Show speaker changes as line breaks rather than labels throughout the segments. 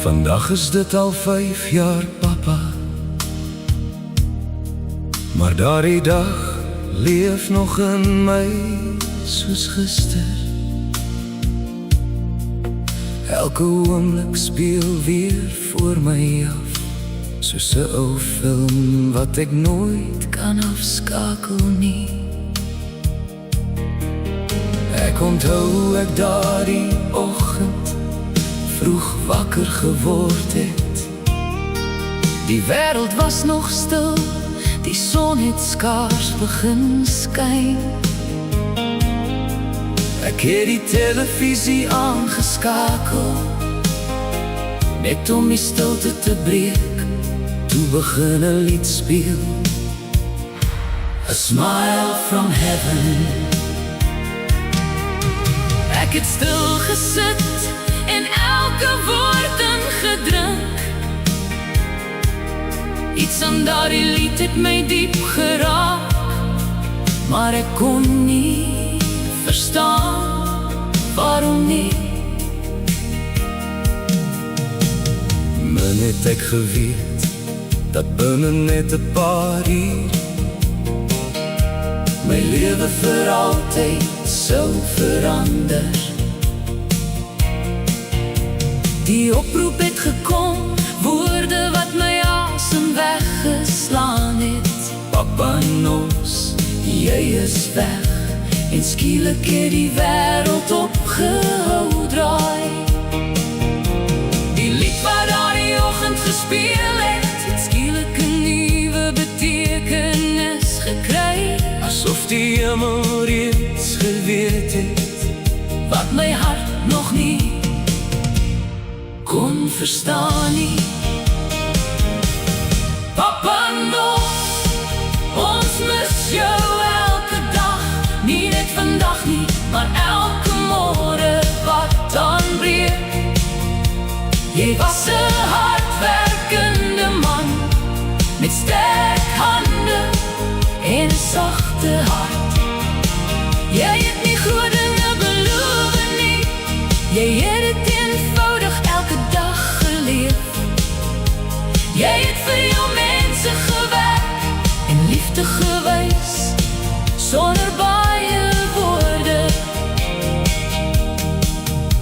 Vandag is dit al 5 jaar, papa, maar daardie dag leef nog in my soos gister. Elke oomblik speel weer voor my af, soos 'n ou film wat ek nooit kan afskakel nie. Ek onthou ek daardie oggend vroeg wakker geword het. Die wêreld was nog stil, die son het skaars begin skyn. Ek het die televisie aangeskakel, net om die stilte te breek. Toe begin 'n lied speel, A Smile from Heaven. Ek het stil gesit en elke woord ingedrink. Iets aan daardie lied het my diep geraak, maar ek kon nie verstaan waarom nie. Min het ek geweet dat binne net 'n paar uur my lewe vir altyd sou verander. Die oproep het gekom, woorde wat my asem weggeslaan het. Papa Nos, jy is weg, en skielik het die wêreld opgehou draai. Die lied wat daardie oggend gespeel het skielik 'n nuwe betekenis gekry. Asof die hemel reeds geweet het wat my hart nog nie kon verstaan nie. Papa Nos, ons mis jou elke dag, nie net vandag nie, maar elke môre wat aanbreek. Jy was 'n hardwerkende man, met sterk hande en 'n sagte hart. Jy het nie groot dinge beloof nie, jy het dit eenvoudig elke dag geleef. Jy het vir jou mense gewerk en liefde gewys, sonder baie woorde.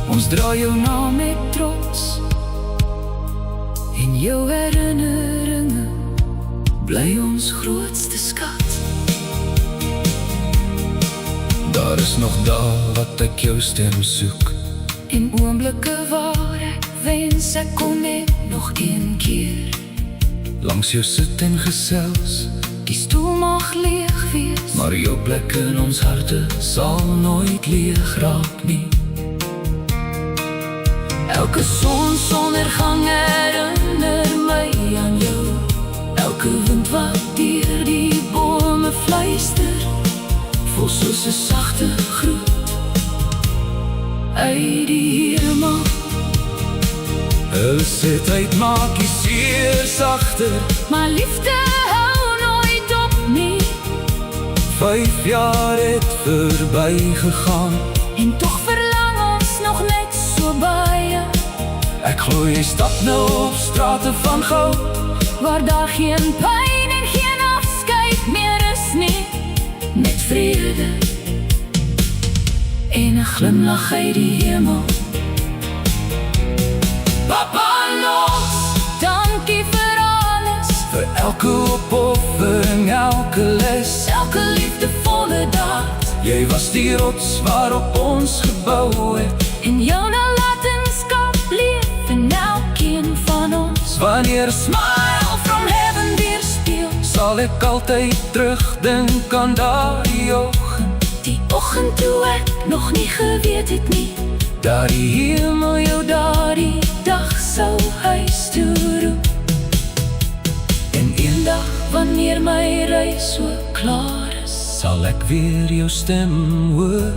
Ons dra jou naam met trots, en jou herinneringe bly ons grootste skat. Daar is nog dae wat ek jou stem soek, en oomblikke waar ek wens ek kon net nog een keer langs jou sit en gesels. Die stoel mag leeg wees, maar jou plek in ons harte sal nooit leeg raak nie. Elke sonsondergang herinner my aan jou. Elke wind wat deur die bome fluister, voel soos 'n sagte groet uit die hemel. Hulle sê tyd maak die seer sagter, maar liefde hou nooit op nie. 5 jaar het verby gegaan, en tog verlang ons nog net so baie. Ek glo jy stap nou op strate van goud, waar daar geen pyn en geen afskeid meer is nie, net vrede en 'n glimlach uit die hemel. Papa Nos, dankie vir alles, vir elke opoffering, elke les, elke liefdevolle daad. Jy was die rots waarop ons gebou het, en jou nalatenskap leef in elkeen van ons. Wanneer A Smile from Heaven weer speel, sal ek altyd terugdink aan daardie oggend. Die oggend toe ek nog nie geweet het nie, daardie hemel jou daardie dag sou huis toe roep. En eendag wanneer my reis so klaar is, sal ek weer jou stem hoor.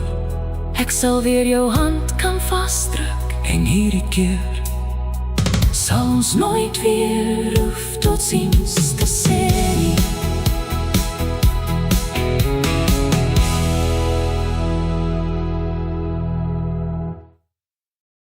Ek sal weer jou hand kan vasdruk, en hierdie keer sal ons nooit weer hoef tot ziens te sê.